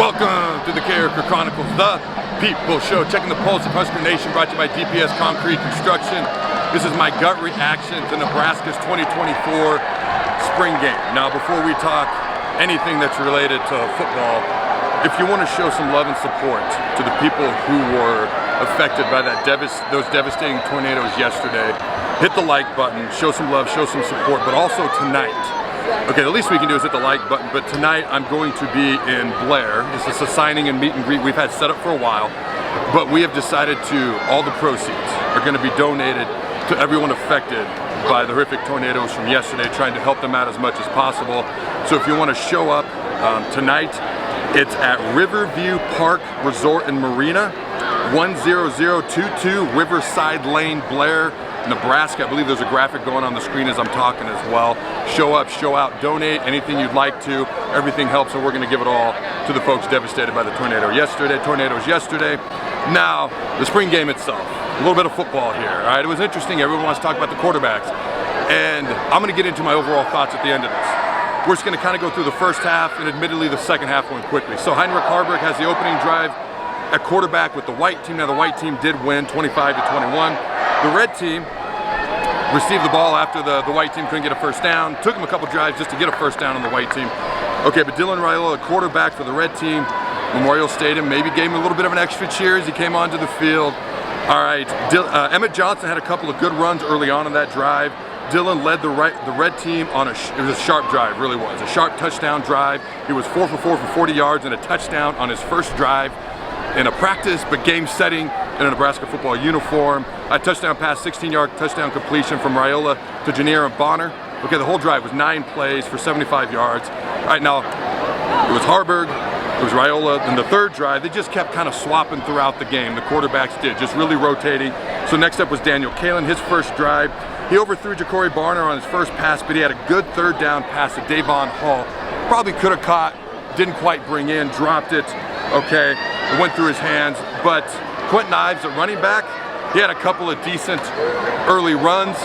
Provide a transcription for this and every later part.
Welcome to the Carriker Chronicles, the People Show. Checking the pulse of Husker Nation, brought to you by DPS Concrete Construction. This is my gut reaction to Nebraska's 2024 spring game. Now, before we talk anything that's related to football, if you want to show some love and support to the people who were affected by those devastating tornadoes yesterday, hit the like button, show some love, show some support, but also tonight. Okay, the least we can do is hit the like button, but tonight I'm going to be in Blair. This is a signing and meet and greet we've had set up for a while, but we have decided all the proceeds are going to be donated to everyone affected by the horrific tornadoes from yesterday, trying to help them out as much as possible. So if you want to show up tonight, it's at Riverview Park Resort and Marina, 10022 Riverside Lane, Blair, Nebraska. I believe there's a graphic going on the screen as I'm talking as well. Show up, show out, donate anything you'd like to. Everything helps, and we're going to give it all to the folks devastated by the tornadoes yesterday. Now, the spring game itself. A little bit of football here. All right, it was interesting. Everyone wants to talk about the quarterbacks, and I'm going to get into my overall thoughts at the end of this. We're just going to kind of go through the first half, and admittedly, the second half went quickly. So Heinrich Haarberg has the opening drive at quarterback with the white team. Now, the white team did win 25-21. The red team received the ball after the white team couldn't get a first down. Took them a couple drives just to get a first down on the white team. Okay, but Dylan Raiola, the quarterback for the red team, Memorial Stadium, maybe gave him a little bit of an extra cheer as he came onto the field. All right, Emmett Johnson had a couple of good runs early on in that drive. Dylan led the red team on it was a sharp drive, really was. A sharp touchdown drive. He was 4 for 4 for 40 yards and a touchdown on his first drive in a practice but game setting in a Nebraska football uniform. A touchdown pass, 16-yard touchdown completion from Raiola to Janiran Bonner. Okay, the whole drive was 9 plays for 75 yards. All right, now it was Haarberg, it was Raiola, and the third drive, they just kept kind of swapping throughout the game. The quarterbacks did, just really rotating. So next up was Daniel Kaelin, his first drive. He overthrew Jacory Barney on his first pass, but he had a good third down pass to Davon Hall. Probably could have caught, didn't quite bring in, dropped it. Okay, it went through his hands, but Quentin Ives, at running back, he had a couple of decent early runs.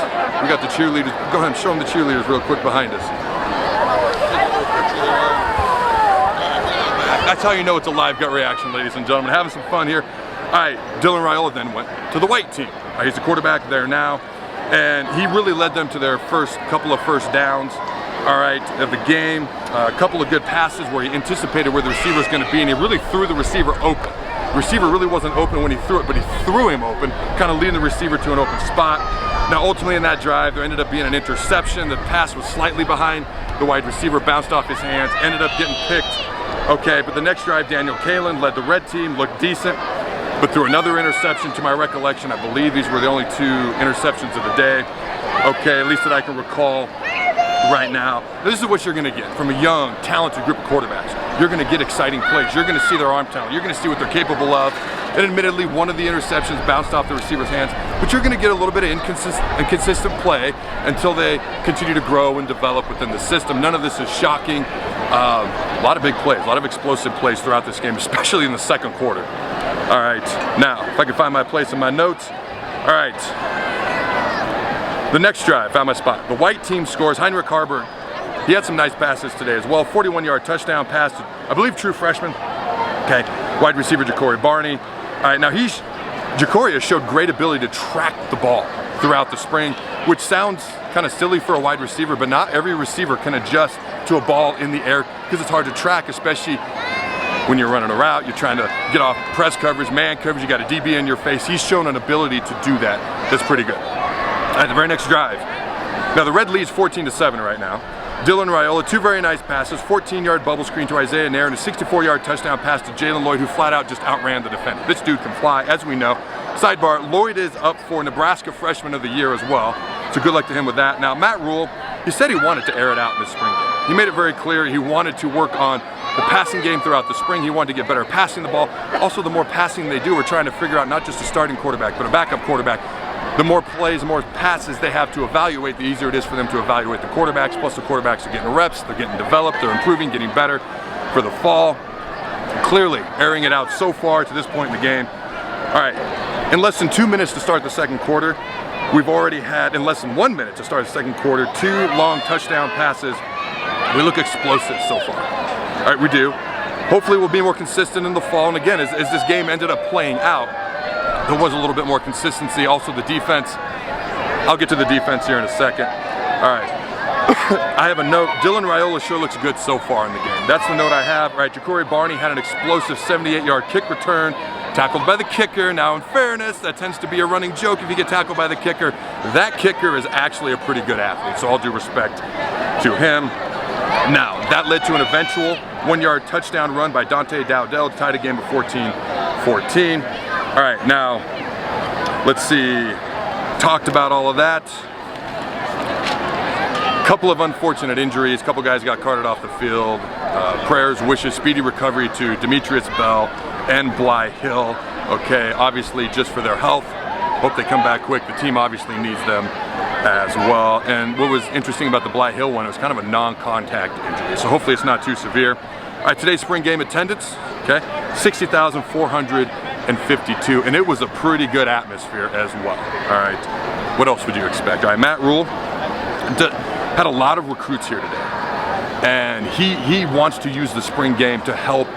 We got the cheerleaders. Go ahead and show them the cheerleaders real quick behind us. That's how you know it's a live gut reaction, ladies and gentlemen. Having some fun here. All right, Dylan Raiola then went to the white team. All right, he's the quarterback there now, and he really led them to their first couple of first downs. All right, of the game. A couple of good passes where he anticipated where the receiver was going to be, and he really threw the receiver open. The receiver really wasn't open when he threw it, but he threw him open, kind of leading the receiver to an open spot. Now, ultimately in that drive, there ended up being an interception. The pass was slightly behind the wide receiver, bounced off his hands, ended up getting picked. Okay, but the next drive, Daniel Kaelin led the red team, looked decent, but threw another interception. To my recollection, I believe these were the only 2 interceptions of the day. Okay, at least that I can recall right now. This is what you're going to get from a young, talented group of quarterbacks. You're going to get exciting plays. You're going to see their arm talent. You're going to see what they're capable of. And admittedly, one of the interceptions bounced off the receiver's hands, but you're going to get a little bit of inconsistent play until they continue to grow and develop within the system. None of this is shocking. A lot of big plays, a lot of explosive plays throughout this game, especially in the second quarter. All right, now, if I can find my place in my notes. All right. The next drive, found my spot. The white team scores. Heinrich Haarberg, he had some nice passes today as well. 41-yard touchdown pass to, I believe, true freshman. Okay, wide receiver Jacory Barney. All right, now Jacory has showed great ability to track the ball throughout the spring, which sounds kind of silly for a wide receiver, but not every receiver can adjust to a ball in the air because it's hard to track, especially when you're running a route, you're trying to get off press coverage, man coverage, you got a DB in your face. He's shown an ability to do that. That's pretty good. All right, the very next drive. Now the red leads 14-7 right now. Dylan Raiola, 2 very nice passes, 14-yard bubble screen to Isaiah Nair, and a 64-yard touchdown pass to Jaylen Lloyd, who flat out just outran the defender. This dude can fly, as we know. Sidebar, Lloyd is up for Nebraska Freshman of the Year as well, so good luck to him with that. Now, Matt Rule, he said he wanted to air it out in this spring game. He made it very clear he wanted to work on the passing game throughout the spring. He wanted to get better at passing the ball. Also, the more passing they do, we're trying to figure out not just a starting quarterback, but a backup quarterback. The more plays, the more passes they have to evaluate, the easier it is for them to evaluate the quarterbacks. Plus the quarterbacks are getting reps, they're getting developed, they're improving, getting better for the fall. Clearly airing it out so far to this point in the game. All right, in less than 2 minutes to start the second quarter, we've already had, in less than 1 minute to start the second quarter, 2 long touchdown passes. We look explosive so far. All right, we do. hopefully we'll be more consistent in the fall. And again, as this game ended up playing out, there was a little bit more consistency. Also the defense, I'll get to the defense here in a second. All right, I have a note. Dylan Raiola sure looks good so far in the game. That's the note I have. All right, Jacory Barney had an explosive 78-yard kick return, tackled by the kicker. Now in fairness, that tends to be a running joke if you get tackled by the kicker. That kicker is actually a pretty good athlete, so all due respect to him. Now, that led to an eventual 1-yard touchdown run by Dante Dowdell to tie the game at 14-14. All right, now, let's see. Talked about all of that. Couple of unfortunate injuries. Couple guys got carted off the field. Prayers, wishes, speedy recovery to Demetrius Bell and Bly Hill. Okay, obviously just for their health. Hope they come back quick. The team obviously needs them as well. And what was interesting about the Bly Hill one, it was kind of a non-contact injury. So hopefully it's not too severe. All right, today's spring game attendance, okay, 60,452, and it was a pretty good atmosphere as well. All right, what else would you expect? All right, Matt Rule had a lot of recruits here today, and he wants to use the spring game to help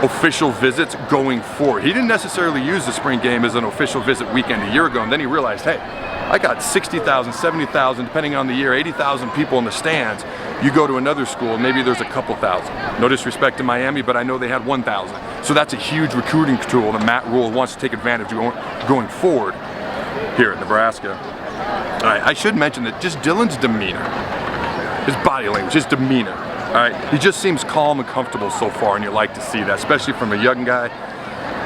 official visits going forward. He didn't necessarily use the spring game as an official visit weekend a year ago, and then he realized, hey, I got 60,000, 70,000, depending on the year, 80,000 people in the stands. You go to another school, maybe there's a couple thousand. No disrespect to Miami, but I know they had 1,000. So that's a huge recruiting tool that Matt Rule wants to take advantage of going forward here at Nebraska. All right, I should mention that just Dylan's demeanor, his body language, his demeanor, all right, he just seems calm and comfortable so far, and you like to see that, especially from a young guy.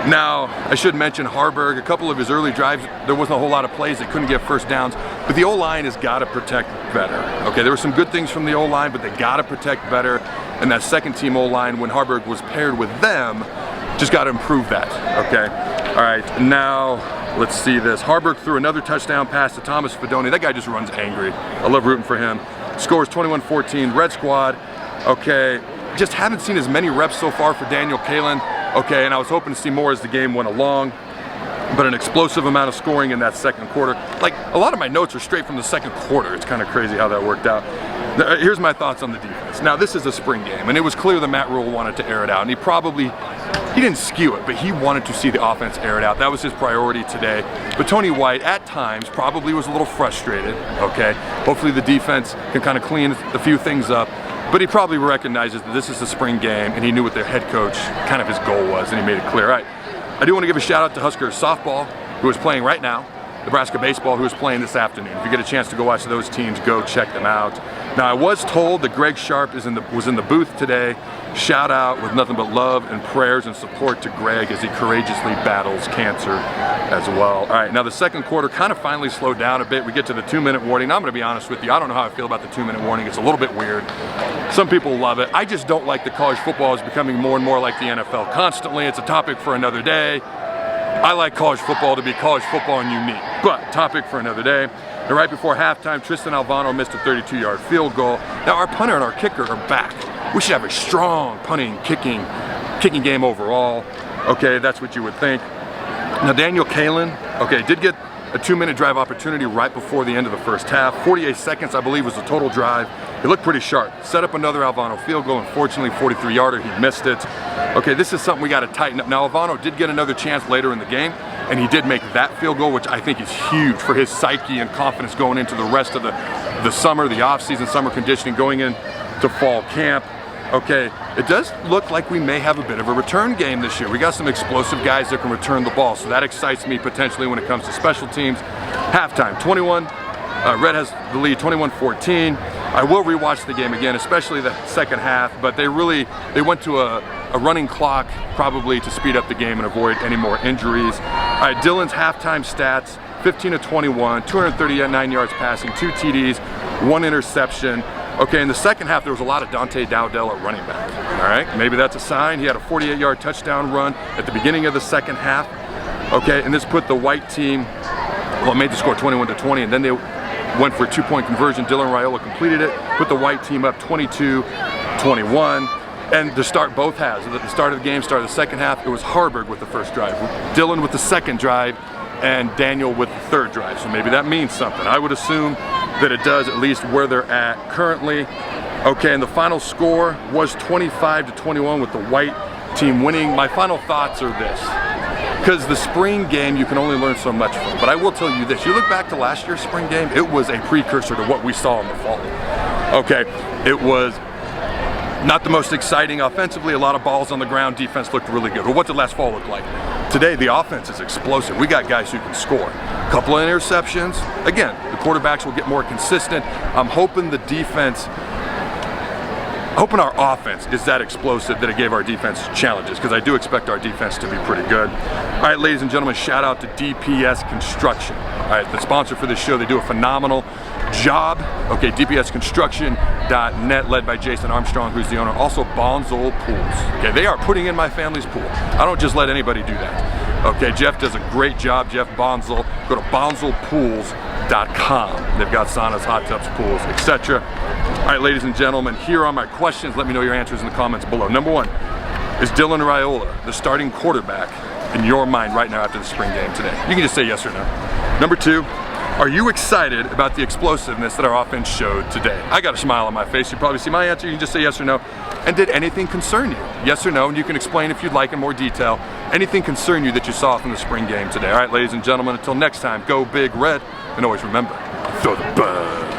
Now, I should mention Haarberg. A couple of his early drives, there wasn't a whole lot of plays. They couldn't get first downs, but the O-line has got to protect better. Okay, there were some good things from the O-line, but they got to protect better. And that second team O-line, when Haarberg was paired with them, just got to improve that, okay? All right, now let's see this. Haarberg threw another touchdown pass to Thomas Fedoni. That guy just runs angry. I love rooting for him. Scores 21-14, Red Squad. Okay, just haven't seen as many reps so far for Daniel Kalen. Okay, and I was hoping to see more as the game went along, but an explosive amount of scoring in that second quarter. Like, a lot of my notes are straight from the second quarter. It's kind of crazy how that worked out. Here's my thoughts on the defense. Now, this is a spring game, and it was clear that Matt Rule wanted to air it out, and he didn't skew it, but he wanted to see the offense air it out. That was his priority today. But Tony White, at times, probably was a little frustrated, okay? Hopefully the defense can kind of clean a few things up. But he probably recognizes that this is a spring game, and he knew what their head coach, kind of his goal was, and he made it clear. All right, I do want to give a shout out to Huskers softball, who is playing right now, Nebraska baseball, who is playing this afternoon. If you get a chance to go watch those teams, go check them out. Now, I was told that Greg Sharp was in the booth today. Shout out with nothing but love and prayers and support to Greg as he courageously battles cancer as well. All right, now the second quarter kind of finally slowed down a bit. We get to the 2-minute warning. Now, I'm going to be honest with you. I don't know how I feel about the 2-minute warning. It's a little bit weird. Some people love it. I just don't like that college football is becoming more and more like the NFL constantly. It's a topic for another day. I like college football to be college football and unique, but topic for another day. And right before halftime, Tristan Alvano missed a 32-yard field goal. Now, our punter and our kicker are back. We should have a strong punting, kicking game overall. Okay, that's what you would think. Now, Daniel Kalen, okay, did get a 2-minute drive opportunity right before the end of the first half. 48 seconds, I believe, was the total drive. He looked pretty sharp. Set up another Alvano field goal. Unfortunately, 43-yarder, he missed it. Okay, this is something we got to tighten up. Now, Alvano did get another chance later in the game, and he did make that field goal, which I think is huge for his psyche and confidence going into the rest of the summer, the off-season summer conditioning, going into fall camp. Okay, it does look like we may have a bit of a return game this year. We got some explosive guys that can return the ball, so that excites me potentially when it comes to special teams. Halftime, Red has the lead, 21-14. I will rewatch the game again, especially the second half, but they went to a running clock probably to speed up the game and avoid any more injuries. All right, Dylan's halftime stats, 15-21, 239 yards passing, 2 TDs, 1 interception. Okay, in the second half, there was a lot of Dante Dowdell at running back. All right, maybe that's a sign. He had a 48-yard touchdown run at the beginning of the second half. Okay, and this put the white team, well, it made the score 21-20, and then they went for a 2-point conversion. Dylan Raiola completed it, put the white team up 22-21. And to start both halves, at the start of the game, start of the second half, it was Haarberg with the first drive, Dylan with the second drive, and Daniel with the third drive. So maybe that means something. I would assume that it does, at least where they're at currently. Okay, and the final score was 25-21 with the white team winning. My final thoughts are this. Because the spring game, you can only learn so much from. But I will tell you this, you look back to last year's spring game, it was a precursor to what we saw in the fall. Okay, it was not the most exciting offensively, a lot of balls on the ground, defense looked really good. But what did last fall look like? Today, the offense is explosive. We got guys who can score. A couple of interceptions. Again, the quarterbacks will get more consistent. I'm hoping the defense, hoping our offense is that explosive that it gave our defense challenges, because I do expect our defense to be pretty good. All right, ladies and gentlemen, shout out to DPS Construction. All right, the sponsor for this show, they do a phenomenal job. Okay, dpsconstruction.net, led by Jason Armstrong, who's the owner. Also, Bonzel Pools. Okay, they are putting in my family's pool. I don't just let anybody do that. Okay, Jeff does a great job, Jeff Bonzel. Go to bonzelpools.com. They've got saunas, hot tubs, pools, etc. All right, ladies and gentlemen, here are my questions. Let me know your answers in the comments below. Number one, is Dylan Raiola the starting quarterback in your mind right now after the spring game today? You can just say yes or no. Number two, are you excited about the explosiveness that our offense showed today? I got a smile on my face. You probably see my answer. You can just say yes or no. And did anything concern you? Yes or no, and you can explain if you'd like in more detail. Anything concern you that you saw from the spring game today? All right, ladies and gentlemen, until next time, go Big Red, and always remember, throw the bud.